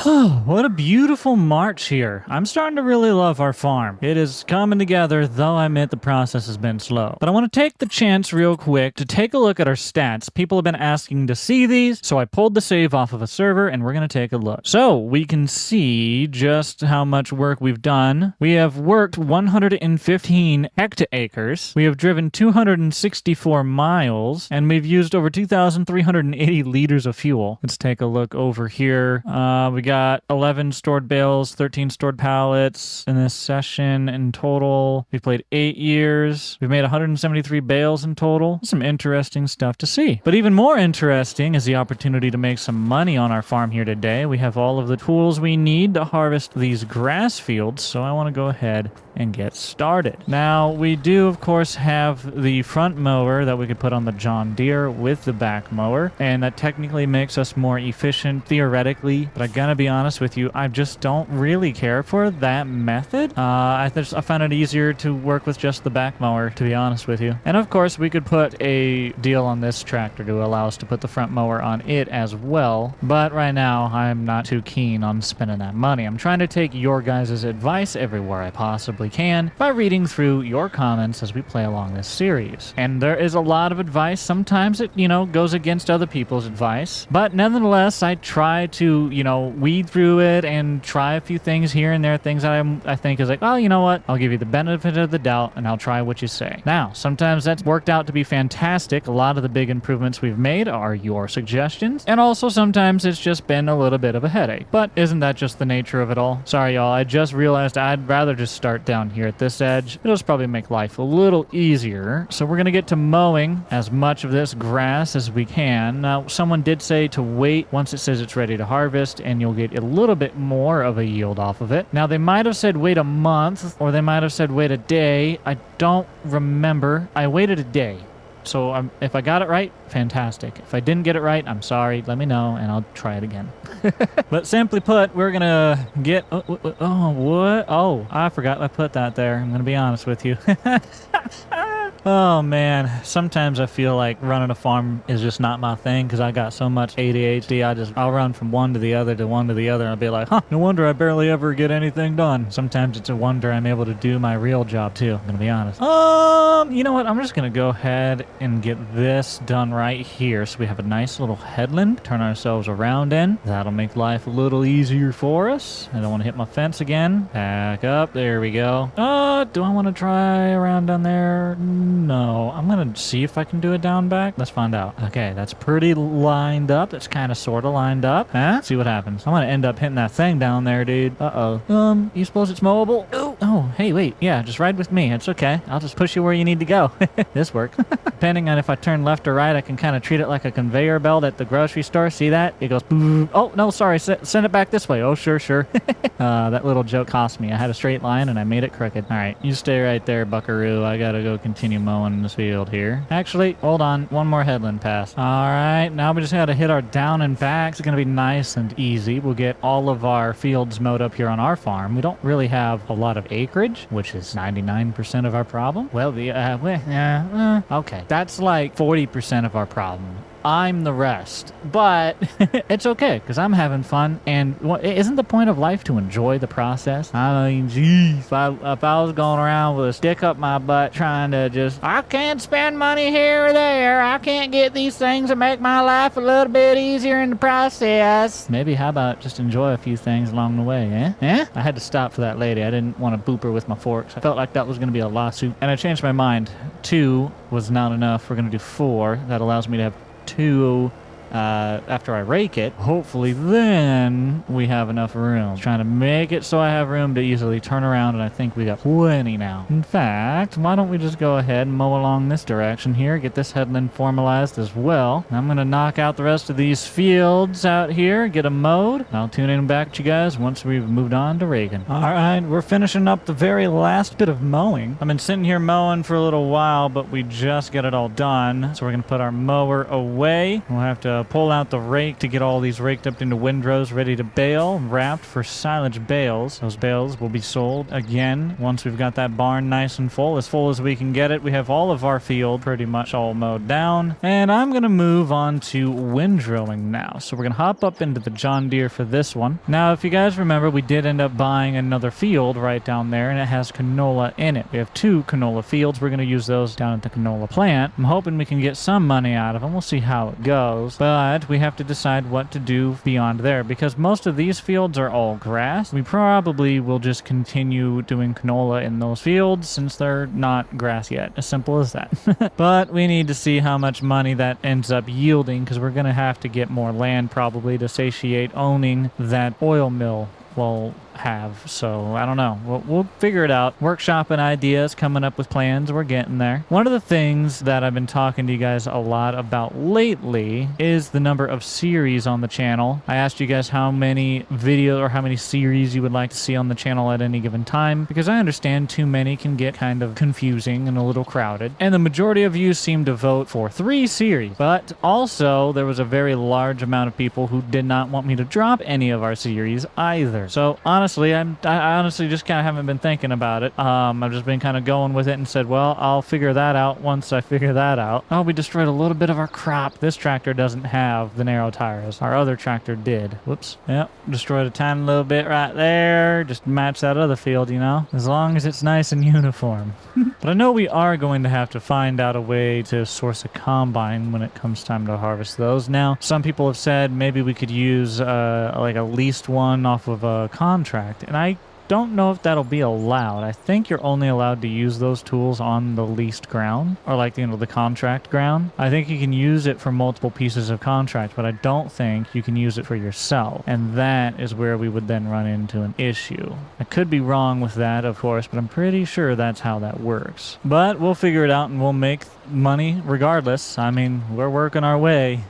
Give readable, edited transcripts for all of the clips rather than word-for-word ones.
Oh, what a beautiful March here. I'm starting to really love our farm. It is coming together, though I admit the process has been slow. But I want to take the chance real quick to take a look at our stats. People have been asking to see these, so I pulled the save off of a server and we're going to take a look. So we can see just how much work we've done. We have worked 115 hectaacres. We have driven 264 miles and we've used over 2,380 liters of fuel. Let's take a look over here. We got 11 stored bales, 13 stored pallets in this session in total. We played 8 years. We've made 173 bales in total. Some interesting stuff to see. But even more interesting is the opportunity to make some money on our farm here today. We have all of the tools we need to harvest these grass fields, so I want to go ahead and get started. Now, we do, of course, have the front mower that we could put on the John Deere with the back mower, and that technically makes us more efficient theoretically, but I gotta be honest with you, I just don't really care for that method. I find it easier to work with just the back mower, to be honest with you. And of course, we could put a deal on this tractor to allow us to put the front mower on it as well, but right now, I'm not too keen on spending that money. I'm trying to take your guys' advice everywhere I possibly can by reading through your comments as we play along this series. And there is a lot of advice. Sometimes it, goes against other people's advice, but nevertheless, I try to, weed through it and try a few things here and there, things that I think is like, oh, you know what? I'll give you the benefit of the doubt and I'll try what you say. Now, sometimes that's worked out to be fantastic. A lot of the big improvements we've made are your suggestions, and also sometimes it's just been a little bit of a headache. But isn't that just the nature of it all? Sorry, y'all. I just realized I'd rather just start down here at this edge. It'll just probably make life a little easier. So we're going to get to mowing as much of this grass as we can. Now, someone did say to wait once it says it's ready to harvest, and you'll get a little bit more of a yield off of it. Now, they might have said wait a month, or they might have said wait a day. I don't remember. I waited a day. So if I got it right, fantastic. If I didn't get it right, I'm sorry. Let me know, and I'll try it again. But simply put, we're going to get... Oh, what? Oh, I forgot I put that there. I'm going to be honest with you. Oh, man. Sometimes I feel like running a farm is just not my thing because I got so much ADHD. I'll run from one to the other to one to the other, and I'll be like, no wonder I barely ever get anything done. Sometimes it's a wonder I'm able to do my real job, too. I'm going to be honest. You know what? I'm just going to go ahead and get this done right here so we have a nice little headland turn ourselves around in. That'll make life a little easier for us. I don't want to hit my fence again. Back up. There we go. Do I want to try around down there? No. I'm going to see if I can do it down back. Let's find out. Okay, that's pretty lined up. That's kind of sort of lined up. Huh? See what happens. I'm going to end up hitting that thing down there, dude. Uh-oh. You suppose it's mowable? Oh, hey, wait. Yeah, just ride with me. It's okay. I'll just push you where you need to go. This worked. Depending on if I turn left or right, I can kind of treat it like a conveyor belt at the grocery store. See that? It goes, boop. Oh, no, sorry. Send it back this way. Oh, sure. That little joke cost me. I had a straight line and I made it crooked. All right, you stay right there, buckaroo. I got to go continue mowing this field here. Actually, hold on. One more headland pass. All right, now we just got to hit our down and back. It's going to be nice and easy. We'll get all of our fields mowed up here on our farm. We don't really have a lot of acreage, which is 99% of our problem. Well, okay. That's like 40% of our problem. I'm the rest, but it's okay because I'm having fun, and isn't the point of life to enjoy the process? I mean, geez, if I was going around with a stick up my butt trying to I can't spend money here or there, I can't get these things that make my life a little bit easier in the process. Maybe how about just enjoy a few things along the way, eh? I had to stop for that lady. I didn't want to boop her with my forks. I felt like that was going to be a lawsuit, and I changed my mind. 2 was not enough. We're going to do 4. That allows me to have 2 after I rake it. Hopefully then we have enough room. Trying to make it so I have room to easily turn around, and I think we got plenty now. In fact, why don't we just go ahead and mow along this direction here, get this headland formalized as well. I'm going to knock out the rest of these fields out here, get them mowed. I'll tune in back to you guys once we've moved on to raking. All right, we're finishing up the very last bit of mowing. I've been sitting here mowing for a little while, but we just got it all done. So we're going to put our mower away. We'll have to pull out the rake to get all these raked up into windrows ready to bale, wrapped for silage bales. Those bales will be sold again once we've got that barn nice and full as we can get it. We have all of our field pretty much all mowed down, and I'm going to move on to windrowing now. So we're going to hop up into the John Deere for this one. Now, if you guys remember, we did end up buying another field right down there, and it has canola in it. We have 2 canola fields. We're going to use those down at the canola plant. I'm hoping we can get some money out of them. We'll see how it goes, but we have to decide what to do beyond there, because most of these fields are all grass. We probably will just continue doing canola in those fields since they're not grass yet. As simple as that. But we need to see how much money that ends up yielding, because we're going to have to get more land probably to satiate owning that oil mill we'll have. So I don't know. We'll figure it out. Workshopping ideas, coming up with plans. We're getting there. One of the things that I've been talking to you guys a lot about lately is the number of series on the channel. I asked you guys how many videos or how many series you would like to see on the channel at any given time, because I understand too many can get kind of confusing and a little crowded. And the majority of you seem to vote for 3 series. But also there was a very large amount of people who did not want me to drop any of our series either. So honestly, I honestly just kind of haven't been thinking about it. I've just been kind of going with it and said, well, I'll figure that out once I figure that out. Oh, we destroyed a little bit of our crop. This tractor doesn't have the narrow tires. Our other tractor did. Whoops. Yep. Destroyed a tiny little bit right there. Just match that other field, you know, as long as it's nice and uniform. But I know we are going to have to find out a way to source a combine when it comes time to harvest those. Now, some people have said maybe we could use like a leased one off of a contract, and I don't know if that'll be allowed. I think you're only allowed to use those tools on the leased ground, or like, you know, the contract ground. I think you can use it for multiple pieces of contract, but I don't think you can use it for yourself. And that is where we would then run into an issue. I could be wrong with that, of course, but I'm pretty sure that's how that works. But we'll figure it out and we'll make money regardless. I mean, we're working our way.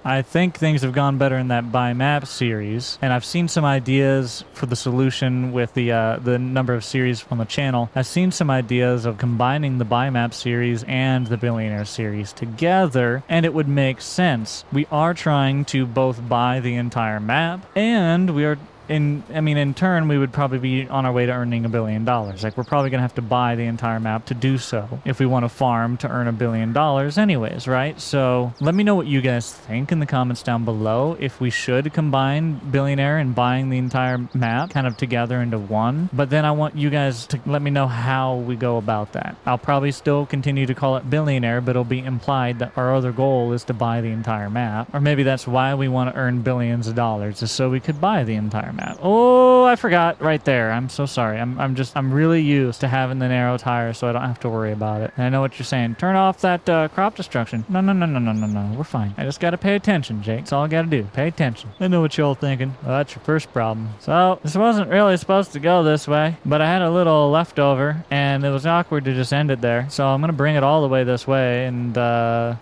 I think things have gone better in that by map series, and I've seen some ideas for the solution with the number of series on the channel. I've seen some ideas of combining the by map series and the billionaire series together, and it would make sense. We are trying to both buy the entire map, and we are in turn, we would probably be on our way to earning $1 billion. Like, we're probably going to have to buy the entire map to do so if we want to farm to earn $1 billion anyways, right? So let me know what you guys think in the comments down below, if we should combine billionaire and buying the entire map kind of together into one. But then I want you guys to let me know how we go about that. I'll probably still continue to call it billionaire, but it'll be implied that our other goal is to buy the entire map. Or maybe that's why we want to earn billions of dollars, is so we could buy the entire map. Oh, I forgot right there. I'm so sorry. I'm really used to having the narrow tire, so I don't have to worry about it. And I know what you're saying. Turn off that crop destruction. No. We're fine. I just got to pay attention, Jake. That's all I got to do. Pay attention. I know what y'all thinking. Well, that's your first problem. So this wasn't really supposed to go this way, but I had a little leftover, and it was awkward to just end it there. So I'm going to bring it all the way this way, and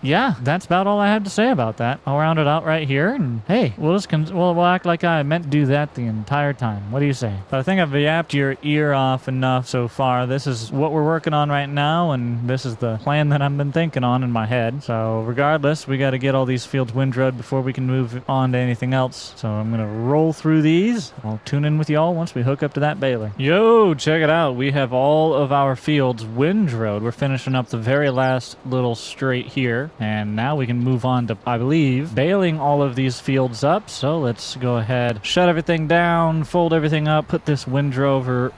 yeah, that's about all I have to say about that. I'll round it out right here, and hey, we'll act like I meant to do that the entire time. What do you say? But I think I've yapped your ear off enough so far. This is what we're working on right now, and this is the plan that I've been thinking on in my head. So regardless, we got to get all these fields windrowed before we can move on to anything else. So I'm gonna roll through these. I'll tune in with y'all once we hook up to that baler. Yo, check it out. We have all of our fields windrowed. We're finishing up the very last little straight here, and now we can move on to, I believe, baling all of these fields up. So let's go ahead, shut everything down, fold everything up, put this windrower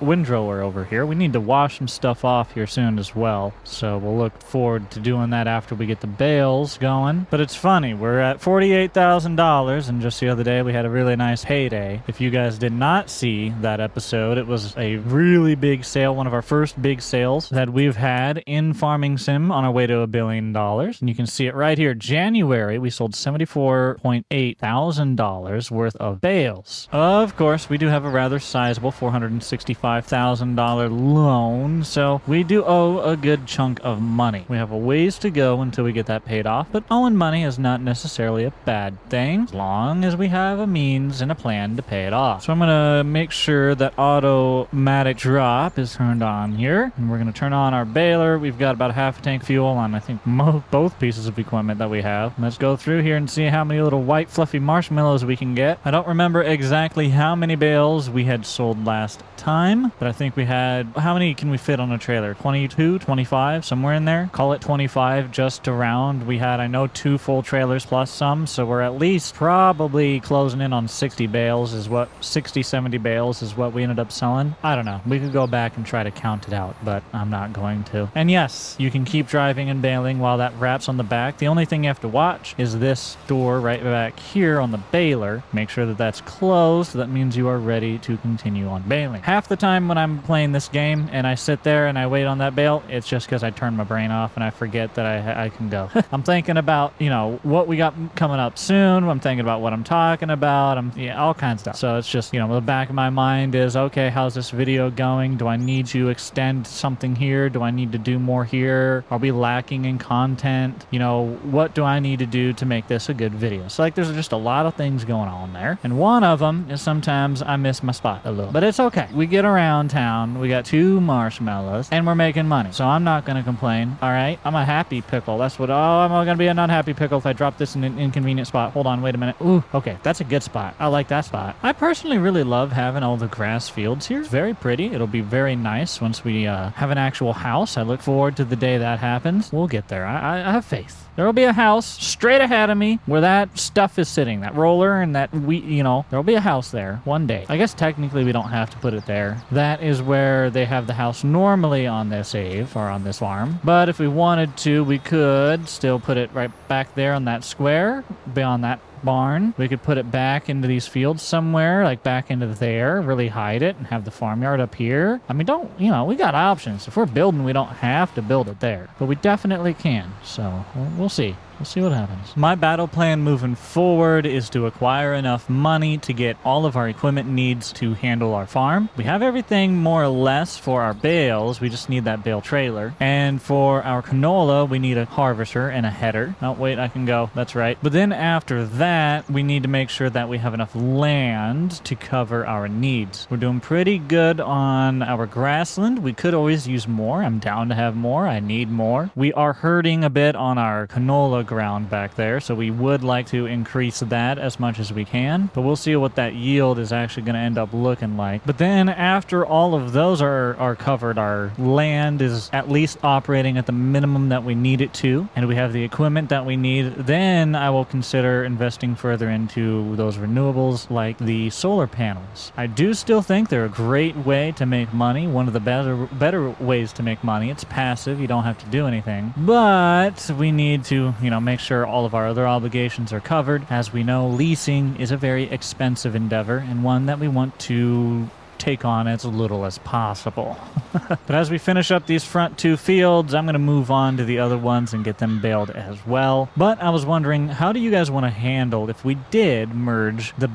over here. We need to wash some stuff off here soon as well, so we'll look forward to doing that after we get the bales going. But it's funny, we're at $48,000, and just the other day we had a really nice payday. If you guys did not see that episode, it was a really big sale, one of our first big sales that we've had in Farming Sim on our way to $1 billion. And you can see it right here. January, we sold $74,800 worth of bales. of course, we do have a rather sizable $465,000 loan, so we do owe a good chunk of money. We have a ways to go until we get that paid off, but owing money is not necessarily a bad thing, as long as we have a means and a plan to pay it off. So I'm gonna make sure that automatic drop is turned on here, and we're gonna turn on our baler. We've got about half a tank fuel on, I think, both pieces of equipment that we have. Let's go through here and see how many little white fluffy marshmallows we can get. I don't remember exactly how many bales we had sold last time, but I think we had, how many can we fit on a trailer? 22, 25, somewhere in there. Call it 25 just around. We had, I know, 2 full trailers plus some, so we're at least probably closing in on 60 bales is what, 60, 70 bales is what we ended up selling. I don't know. We could go back and try to count it out, but I'm not going to. And yes, you can keep driving and baling while that wraps on the back. The only thing you have to watch is this door right back here on the baler. Make sure that that's closed. That means you are ready to continue on baling. Half the time when I'm playing this game and I sit there and I wait on that bale, it's just because I turn my brain off and I forget that I can go. I'm thinking about, you know, what we got coming up soon. I'm thinking about what I'm talking about. All kinds of stuff. So it's just, you know, the back of my mind is, okay, how's this video going? Do I need to extend something here? Do I need to do more here? Are we lacking in content? You know, what do I need to do to make this a good video? So like, there's just a lot of things going on there. And one of them is sometimes I miss my spot a little, but it's okay. We get around town. We got 2 marshmallows and we're making money. So I'm not going to complain. All right. I'm a happy pickle. That's what, I'm going to be an unhappy pickle if I drop this in an inconvenient spot. Hold on. Wait a minute. Ooh, okay. That's a good spot. I like that spot. I personally really love having all the grass fields here. It's very pretty. It'll be very nice once we have an actual house. I look forward to the day that happens. We'll get there. I have faith. There will be a house straight ahead of me where that stuff is sitting, that roller and that you know, there will be a house there one day. I guess technically we don't have to put it there. That is where they have the house normally on this save or on this farm. But if we wanted to, we could still put it right back there on that square beyond that barn. We could put it back into these fields somewhere, like back into there, really hide it and have the farmyard up here. I mean, you know, we got options. If we're building, we don't have to build it there, but we definitely can. So we'll see. We'll see what happens. My battle plan moving forward is to acquire enough money to get all of our equipment needs to handle our farm. We have everything more or less for our bales. We just need that bale trailer. And for our canola, we need a harvester and a header. Oh, wait, I can go. That's right. But then after that, we need to make sure that we have enough land to cover our needs. We're doing pretty good on our grassland. We could always use more. I'm down to have more. I need more. We are hurting a bit on our canola ground back there, so we would like to increase that as much as we can, but we'll see what that yield is actually going to end up looking like. But then after all of those are covered, our land is at least operating at the minimum that we need it to, and we have the equipment that we need, then I will consider investing further into those renewables like the solar panels. I do still think they're a great way to make money, one of the better ways to make money. It's passive, you don't have to do anything, but we need to, you know, make sure all of our other obligations are covered. As we know, leasing is a very expensive endeavor and one that we want to take on as little as possible. But as we finish up these front 2 fields, I'm going to move on to the other ones and get them baled as well. But I was wondering, how do you guys want to handle if we did merge the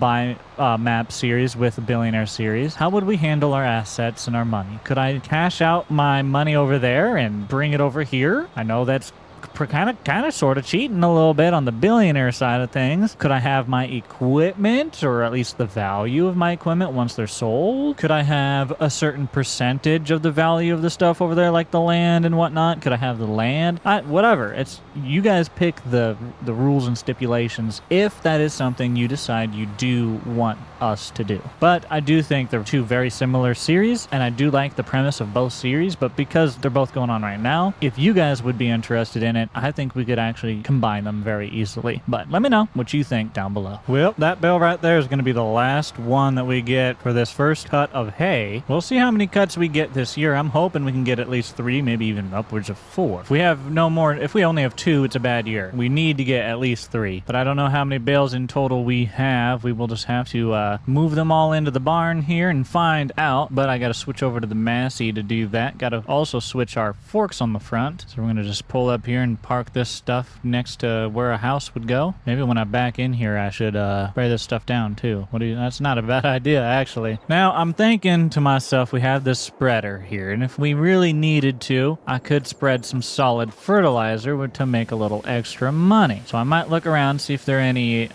map series with the billionaire series? How would we handle our assets and our money? Could I cash out my money over there and bring it over here? I know that's kind of sort of cheating a little bit on the billionaire side of things. Could I have my equipment, or at least the value of my equipment once they're sold? Could I have a certain percentage of the value of the stuff over there, like the land and whatnot? Could I have the land? Whatever. It's, you guys pick the rules and stipulations if that is something you decide you do want us to do. But I do think they're 2 very similar series, and I do like the premise of both series, but because they're both going on right now, if you guys would be interested in it, I think we could actually combine them very easily. But let me know what you think down below. Well, that bale right there is going to be the last one that we get for this first cut of hay. We'll see how many cuts we get this year. I'm hoping we can get at least 3, maybe even upwards of 4. If we have no more, if we only have 2, it's a bad year. We need to get at least 3, but I don't know how many bales in total we have. We will just have to move them all into the barn here and find out, but I gotta switch over to the Massey to do that. Gotta also switch our forks on the front. So we're gonna just pull up here and park this stuff next to where a house would go. Maybe when I back in here, I should spray this stuff down too. That's not a bad idea, actually. Now, I'm thinking to myself, we have this spreader here, and if we really needed to, I could spread some solid fertilizer to make a little extra money. So I might look around, see if there are any,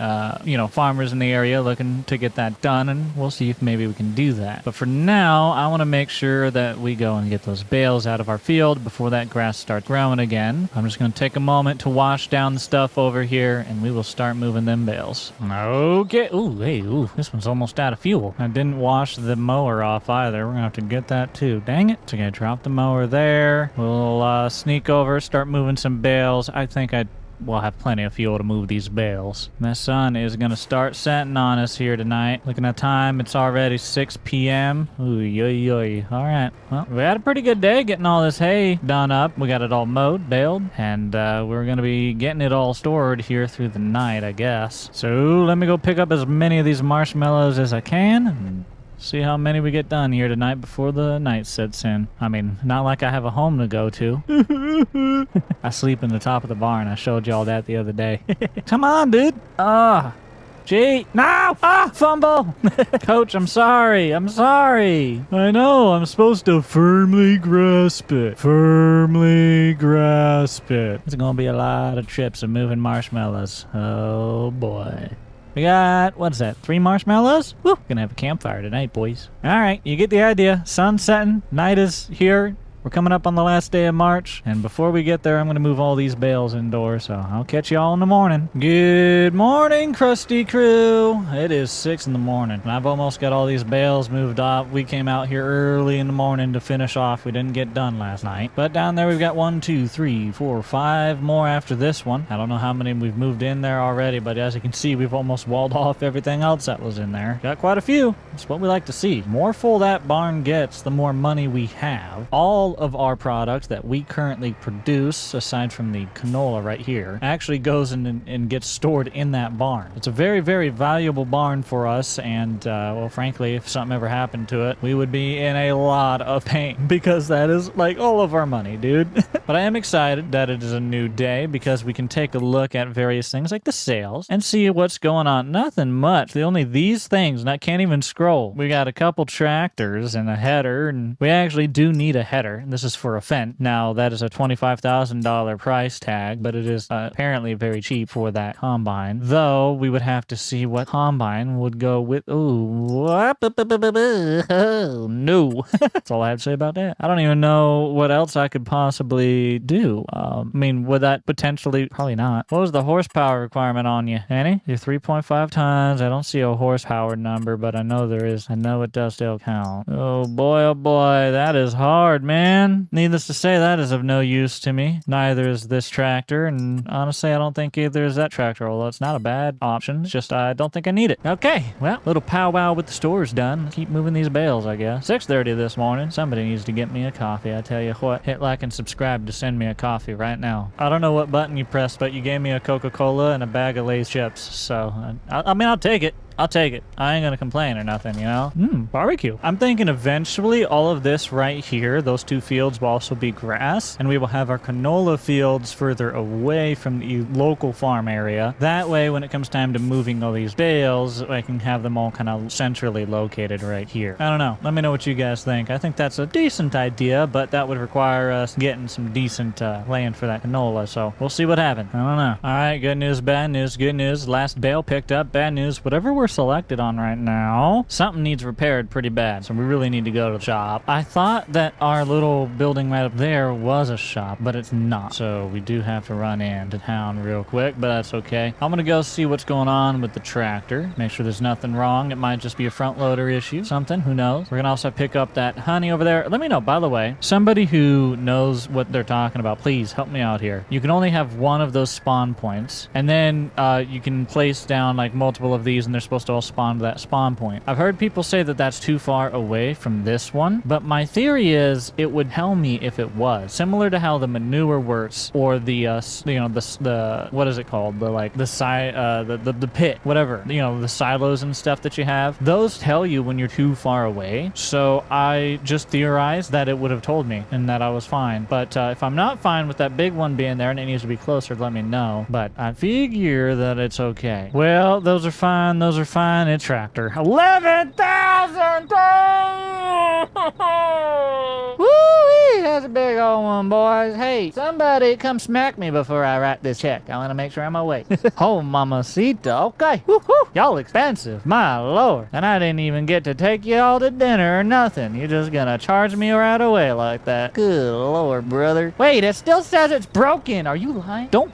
farmers in the area looking to get that done, and we'll see if maybe we can do that. But for now, I want to make sure that we go and get those bales out of our field before that grass starts growing again. I'm just going to take a moment to wash down the stuff over here, and we will start moving them bales. Okay. Ooh, this one's almost out of fuel. I didn't wash the mower off either. We're going to have to get that too. Dang it. So, okay, drop the mower there. We'll sneak over, start moving some bales. I think we'll have plenty of fuel to move these bales. The sun is going to start setting on us here tonight. Looking at time, it's already 6 p.m. Ooh. All right. Well, we had a pretty good day getting all this hay done up. We got it all mowed, baled, and we're going to be getting it all stored here through the night, I guess. So let me go pick up as many of these marshmallows as I can and see how many we get done here tonight before the night sets in. I mean, not like I have a home to go to. I sleep in the top of the barn. I showed y'all that the other day. Come on, dude. Gee. No! Fumble! Coach, I'm sorry. I know. I'm supposed to firmly grasp it. It's gonna be a lot of trips of moving marshmallows. Oh, boy. We got, what's that, 3 marshmallows? Woo! Gonna have a campfire tonight, boys. All right, you get the idea. Sun's setting, night is here. We're coming up on the last day of March, and before we get there, I'm going to move all these bales indoors, so I'll catch y'all in the morning. Good morning, Krusty Crew. It is 6 in the morning, and I've almost got all these bales moved off. We came out here early in the morning to finish off. We didn't get done last night. But down there, we've got 1, 2, 3, 4, 5 more after this one. I don't know how many we've moved in there already, but as you can see, we've almost walled off everything else that was in there. Got quite a few. That's what we like to see. The more full that barn gets, the more money we have. All of our products that we currently produce, aside from the canola right here, actually goes and gets stored in that barn. It's a very, very valuable barn for us, and well, frankly, if something ever happened to it, we would be in a lot of pain because that is like all of our money, dude. But I am excited that it is a new day because we can take a look at various things like the sales and see what's going on. Nothing much. Only these things, and I can't even scroll. We got a couple tractors and a header, and we actually do need a header. This is for a Fendt. Now, that is a $25,000 price tag, but it is apparently very cheap for that combine. Though, we would have to see what combine would go with. Ooh. Oh, no. That's all I have to say about that. I don't even know what else I could possibly do. I mean, would that potentially... Probably not. What was the horsepower requirement on you, Annie? You're 3.5 tons. I don't see a horsepower number, but I know there is. I know it does still count. Oh boy, that is hard, man. Needless to say, that is of no use to me. Neither is this tractor, and honestly, I don't think either is that tractor, although it's not a bad option. It's just I don't think I need it. Okay, well, little powwow with the store's done. Keep moving these bales, I guess. 6:30 this morning. Somebody needs to get me a coffee. I tell you what, hit like and subscribe to send me a coffee right now. I don't know what button you pressed, but you gave me a Coca-Cola and a bag of Lay's chips, so I mean, I'll take it. I ain't gonna complain or nothing, you know? Barbecue. I'm thinking eventually all of this right here, those 2 fields will also be grass, and we will have our canola fields further away from the local farm area. That way, when it comes time to moving all these bales, I can have them all kind of centrally located right here. I don't know. Let me know what you guys think. I think that's a decent idea, but that would require us getting some decent land for that canola, so we'll see what happens. I don't know. All right, good news, bad news, good news. Last bale picked up, bad news. Whatever we're selected on right now, something needs repaired pretty bad, so we really need to go to the shop. I thought that our little building right up there was a shop, but it's not, so we do have to run into town real quick, but that's okay. I'm gonna go see what's going on with the tractor, make sure there's nothing wrong. It might just be a front loader issue, something, who knows. We're gonna also pick up that honey over there. Let me know, by the way, somebody who knows what they're talking about, please help me out here. You can only have one of those spawn points, and then you can place down like multiple of these, and they're supposed supposed to all spawn to that spawn point. I've heard people say that that's too far away from this one, but my theory is it would tell me if it was. Similar to how the manure works, or the, the what is it called? The pit, whatever. The silos and stuff that you have. Those tell you when you're too far away. So I just theorized that it would have told me and that I was fine. But if I'm not fine with that big one being there and it needs to be closer, let me know. But I figure that it's okay. Well, those are fine. Those are fine. It's tractor. 11,000! Woo-wee! That's a big old one, boys. Hey, somebody come smack me before I write this check. I want to make sure I'm awake. Oh, mamacita. Okay. Woo-hoo. Y'all expensive. My lord. And I didn't even get to take y'all to dinner or nothing. You're just gonna charge me right away like that. Good lord, brother. Wait, it still says it's broken. Are you lying? Don't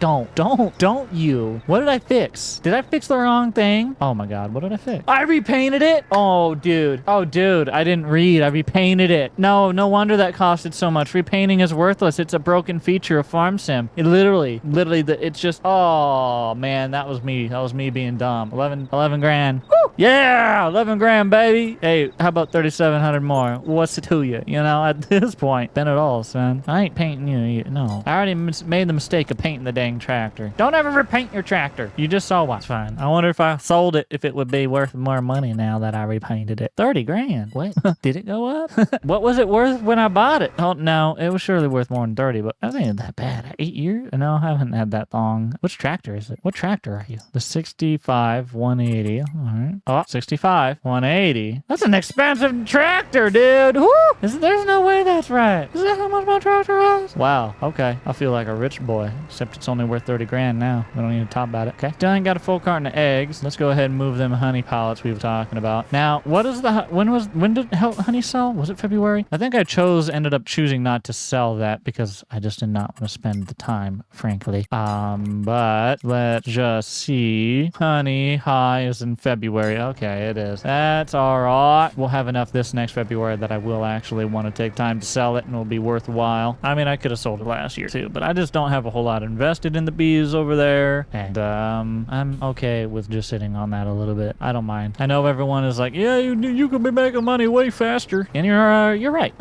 you. What did I fix? Did I fix the wrong thing? Oh my god, what did I fix? I repainted it? Oh, dude. I didn't read. I repainted it. No wonder that costed so much. Repainting is worthless. It's a broken feature of Farm Sim. It literally, it's just, oh man, that was me. That was me being dumb. 11 grand. Woo! Yeah, 11 grand, baby. Hey, how about 3,700 more? What's it to you? At this point, spend it all, son. I ain't painting you. No. I already made the mistake of painting the dang tractor. Don't ever repaint your tractor. You just saw what's fine. I wonder if I sold it, if it would be worth more money now that I repainted it. 30 grand. Wait, did it go up? What was it worth when I bought it? Oh, no, it was surely worth more than 30, but that ain't that bad. 8 years? No, I haven't had that long. Which tractor is it? What tractor are you? The 65 180. All right. Oh, 65 180. That's an expensive tractor, dude. Woo! There's no way that's right. Is that how much my tractor is? Wow. Okay. I feel like a rich boy, except it's only worth 30 grand now. We don't need to talk about it. Okay. Still ain't got a full carton of eggs. Let's go ahead and move them honey pallets we were talking about. Now, what is when did honey sell? Was it February? I think I ended up choosing not to sell that because I just did not want to spend the time, frankly. But let's just see. Honey high is in February. Okay, it is. That's all right. We'll have enough this next February that I will actually want to take time to sell it and it'll be worthwhile. I mean, I could have sold it last year too, but I just don't have a whole lot invested in the bees over there. And I'm okay with just sitting on that a little bit. I don't mind. I know everyone is like, yeah, you could be making money way faster. And you're right.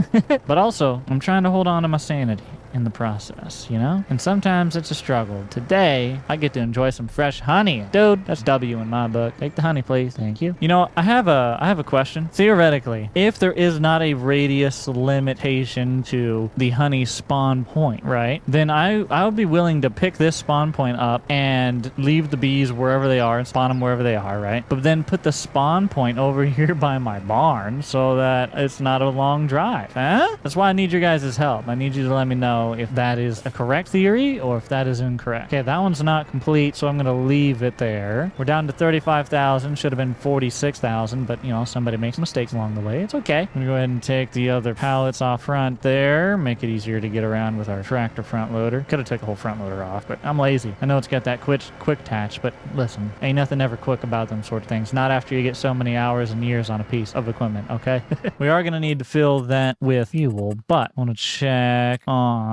But also, I'm trying to hold on to my sanity in the process, And sometimes it's a struggle. Today, I get to enjoy some fresh honey. Dude, that's W in my book. Take the honey, please. Thank you. I have a question. Theoretically, if there is not a radius limitation to the honey spawn point, right? Then I would be willing to pick this spawn point up and leave the bees wherever they are and spawn them wherever they are, right? But then put the spawn point over here by my barn so that it's not a long drive. Huh? That's why I need your guys' help. I need you to let me know if that is a correct theory or if that is incorrect. Okay, that one's not complete, so I'm going to leave it there. We're down to 35,000. Should have been 46,000, but, somebody makes mistakes along the way. It's okay. I'm going to go ahead and take the other pallets off front there. Make it easier to get around with our tractor front loader. Could have took the whole front loader off, but I'm lazy. I know it's got that quick attach, but listen, ain't nothing ever quick about them sort of things. Not after you get so many hours and years on a piece of equipment, okay? We are going to need to fill that with fuel, but I want to check on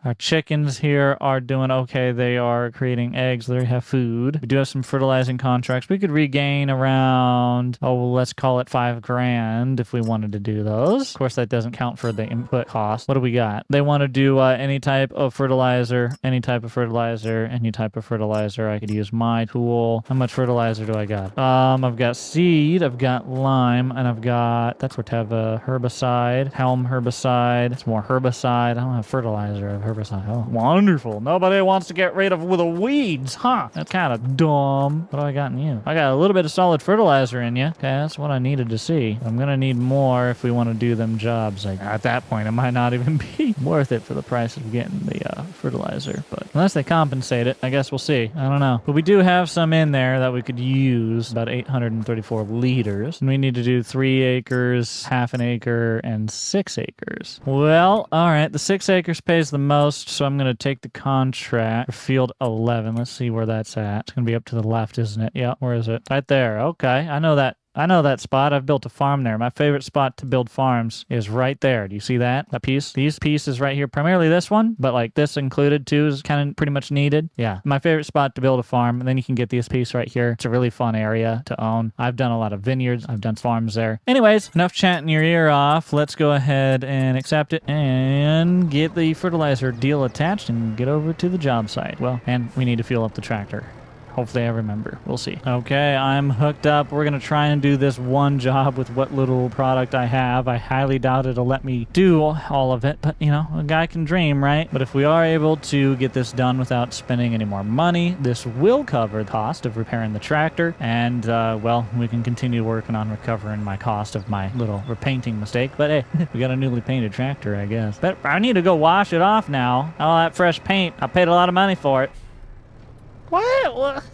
our chickens here are doing okay. They are creating eggs. They have food. We do have some fertilizing contracts. We could regain around, let's call it 5 grand if we wanted to do those. Of course, that doesn't count for the input cost. What do we got? They want to do any type of fertilizer. I could use my tool. How much fertilizer do I got? I've got seed, I've got lime, and I've got, that's what to have a herbicide, helm herbicide. It's more herbicide. I don't have fertilizer of herbicide. Oh, wonderful. Nobody wants to get rid of the weeds, huh? That's kind of dumb. What do I got in you? I got a little bit of solid fertilizer in you. Okay, that's what I needed to see. I'm gonna need more if we want to do them jobs. Like, at that point, it might not even be worth it for the price of getting the fertilizer. But unless they compensate it, I guess we'll see. I don't know. But we do have some in there that we could use. About 834 liters. And we need to do 3 acres, half an acre, and 6 acres. Well, all right. The 6 acres pays the most, so I'm going to take the contract for field 11. Let's see where that's at. It's going to be up to the left, isn't it? Yeah, where is it? Right there. Okay, I know that I know that spot. I've built a farm there. My favorite spot to build farms is right there. Do you see that? That piece? These pieces right here, primarily this one, but like this included too is kind of pretty much needed. Yeah. My favorite spot to build a farm. And then you can get this piece right here. It's a really fun area to own. I've done a lot of vineyards. I've done farms there. Anyways, enough chatting your ear off. Let's go ahead and accept it and get the fertilizer deal attached and get over to the job site. Well, and we need to fuel up the tractor. Hopefully I remember. We'll see. Okay, I'm hooked up. We're going to try and do this one job with what little product I have. I highly doubt it'll let me do all of it, but you know, a guy can dream, right? But if we are able to get this done without spending any more money, this will cover the cost of repairing the tractor, and well, we can continue working on recovering my cost of my little repainting mistake. But hey, we got a newly painted tractor, I guess. But I need to go wash it off now. All that fresh paint. I paid a lot of money for it. What?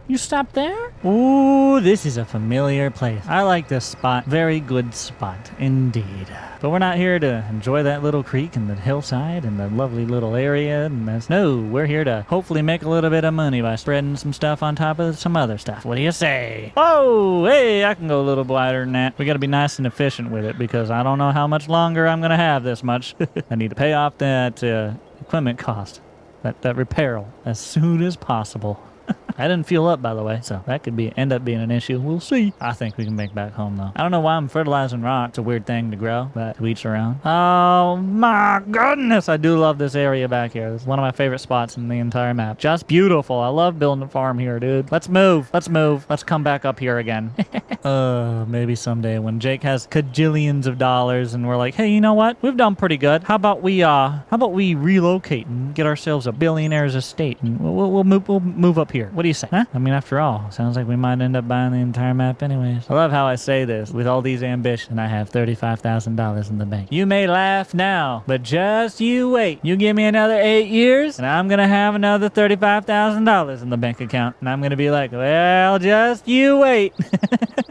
You stopped there? Ooh, this is a familiar place. I like this spot. Very good spot, indeed. But we're not here to enjoy that little creek and the hillside and the lovely little area. No, we're here to hopefully make a little bit of money by spreading some stuff on top of some other stuff. What do you say? Oh, hey, I can go a little wider than that. We got to be nice and efficient with it because I don't know how much longer I'm going to have this much. I need to pay off that equipment cost. That repair as soon as possible. I didn't fuel up, by the way, so that could end up being an issue. We'll see. I think we can make back home, though. I don't know why I'm fertilizing rock. It's a weird thing to grow, but to each around. Oh, my goodness. I do love this area back here. It's one of my favorite spots in the entire map. Just beautiful. I love building a farm here, dude. Let's move. Let's move. Let's come back up here again. Maybe someday when Jake has cajillions of dollars and we're like, hey, you know what? We've done pretty good. How about we relocate and get ourselves a billionaire's estate and we'll move up here. What do you say? Huh? I mean, after all, sounds like we might end up buying the entire map anyways. I love how I say this. With all these ambitions, I have $35,000 in the bank. You may laugh now, but just you wait. You give me another 8 years, and I'm going to have another $35,000 in the bank account. And I'm going to be like, well, just you wait.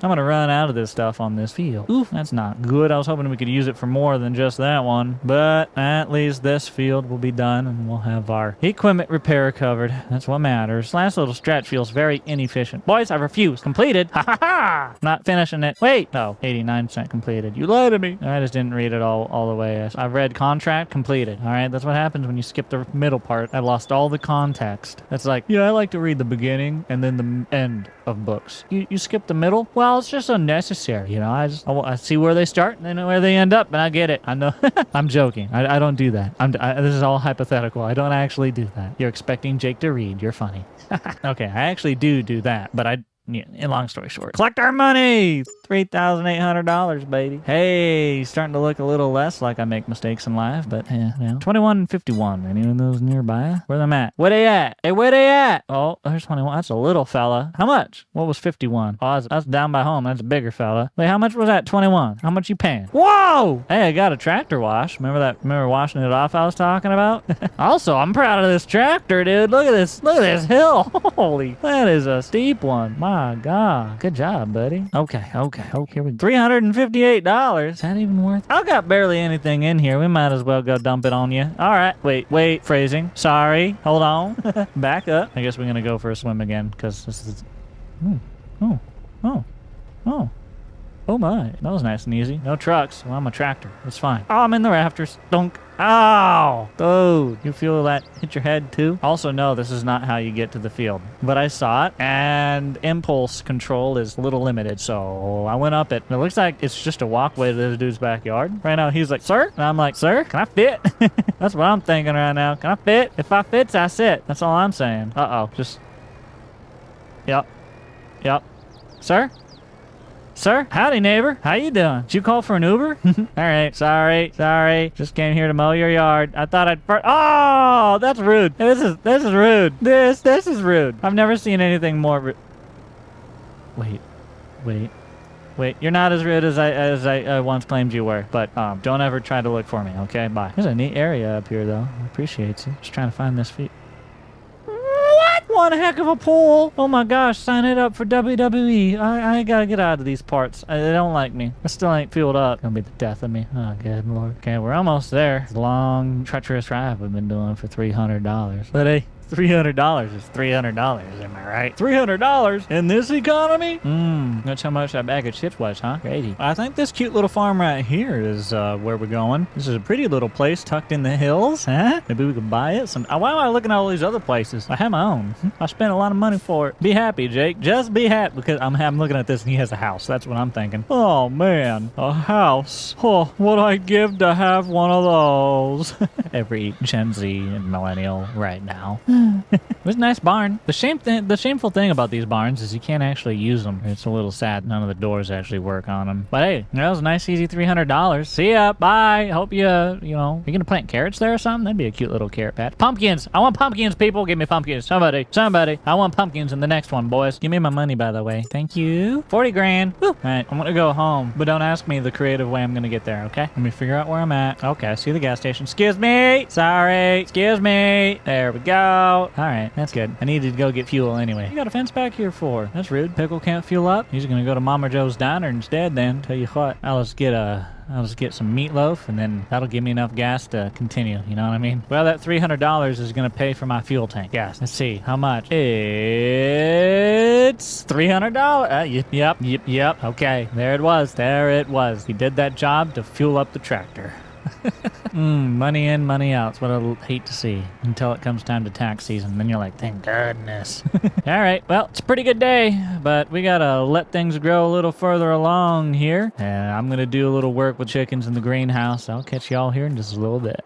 I'm going to run out of this stuff on this field. Oof, that's not good. I was hoping we could use it for more than just that one. But at least this field will be done, and we'll have our equipment repair covered. That's what matters. Last little stretch feels very inefficient. Boys, I refuse. Completed. Ha ha ha! Not finishing it. Wait. No, 89% completed. You lied to me. I just didn't read it all the way. I've read contract completed. All right, that's what happens when you skip the middle part. I lost all the context. That's like, yeah, I like to read the beginning and then the end of books. You skip the middle? Well, it's just unnecessary, you know. I see where they start and then where they end up, and I get it. I know. I'm joking. I don't do that. This is all hypothetical. I don't actually do that. You're expecting Jake to read. You're funny. Okay, I actually do that, but yeah, in long story short, collect our money! $3,800, baby. Hey, starting to look a little less like I make mistakes in life, but yeah, you know. 21 and 51. Any of those nearby? Where them at? Where they at? Hey, where they at? Oh, there's 21. That's a little fella. How much? What was 51? Oh, that's down by home. That's a bigger fella. Wait, how much was that? 21. How much you paying? Whoa! Hey, I got a tractor wash. Remember washing it off I was talking about? Also, I'm proud of this tractor, dude. Look at this. Look at this hill. Holy, that is a steep one. My God. Good job, buddy. Okay, here we go. $358. Is that even worth it? I've got barely anything in here. We might as well go dump it on you. All right. Wait. Phrasing. Sorry. Hold on. Back up. I guess we're going to go for a swim again because this is... Oh my. That was nice and easy. No trucks. Well, I'm a tractor. It's fine. Oh, I'm in the rafters. Dunk. Ow! Dude, you feel that hit your head too? Also, no, this is not how you get to the field. But I saw it, and impulse control is a little limited, so I went up it. It looks like it's just a walkway to this dude's backyard. Right now, he's like, sir? And I'm like, sir, can I fit? That's what I'm thinking right now. Can I fit? If I fits, I sit. That's all I'm saying. Uh-oh, just... Yep. Sir? Sir? Howdy, neighbor. How you doing? Did you call for an Uber? All right. Sorry. Just came here to mow your yard. I thought I'd... Oh, that's rude. This is rude. This is rude. I've never seen anything more rude. Wait. You're not as rude as I once claimed you were. But don't ever try to look for me, okay? Bye. There's a neat area up here, though. I appreciate you. Just trying to find this feet. One heck of a pull. Oh my gosh, sign it up for WWE. I gotta get out of these parts. They don't like me. I still ain't fueled up. It's gonna be the death of me. Oh, good Lord. Okay, we're almost there. It's a long, treacherous drive we've been doing for $300. But hey, $300 is $300, am I right? $300 in this economy? That's how much that bag of chips was, huh? Crazy. I think this cute little farm right here is where we're going. This is a pretty little place tucked in the hills, huh? Maybe we could buy it. Why am I looking at all these other places? I have my own. I spent a lot of money for it. Be happy, Jake. Just be happy, because I'm looking at this and he has a house. That's what I'm thinking. Oh man, a house. Oh, what I'd give to have one of those. Every Gen Z and millennial right now. It was a nice barn. The shameful thing about these barns is you can't actually use them. It's a little sad. None of the doors actually work on them. But hey, that was a nice, easy $300. See ya. Bye. Hope you you're gonna plant carrots there or something? That'd be a cute little carrot patch. Pumpkins. I want pumpkins, people. Give me pumpkins. Somebody. I want pumpkins in the next one, boys. Give me my money, by the way. Thank you. 40 grand. Woo. All right, I'm gonna go home, but don't ask me the creative way I'm gonna get there, okay? Let me figure out where I'm at. Okay, I see the gas station. Excuse me. Sorry. Excuse me. There we go. All right, that's good. I needed to go get fuel anyway. You got a fence back here for? That's rude. Pickle can't fuel up. He's gonna go to Mama Joe's Diner instead then. Tell you what, I'll just get some meatloaf, and then that'll give me enough gas to continue. You know what I mean? Well, that $300 is going to pay for my fuel tank. Yes. Let's see. How much? It's $300. Yep. Okay. There it was. He did that job to fuel up the tractor. Money in, money out. That's what I hate to see until it comes time to tax season. Then you're like, thank goodness. All right. Well, it's a pretty good day, but we got to let things grow a little further along here. And I'm going to do a little work with chickens in the greenhouse. I'll catch y'all here in just a little bit.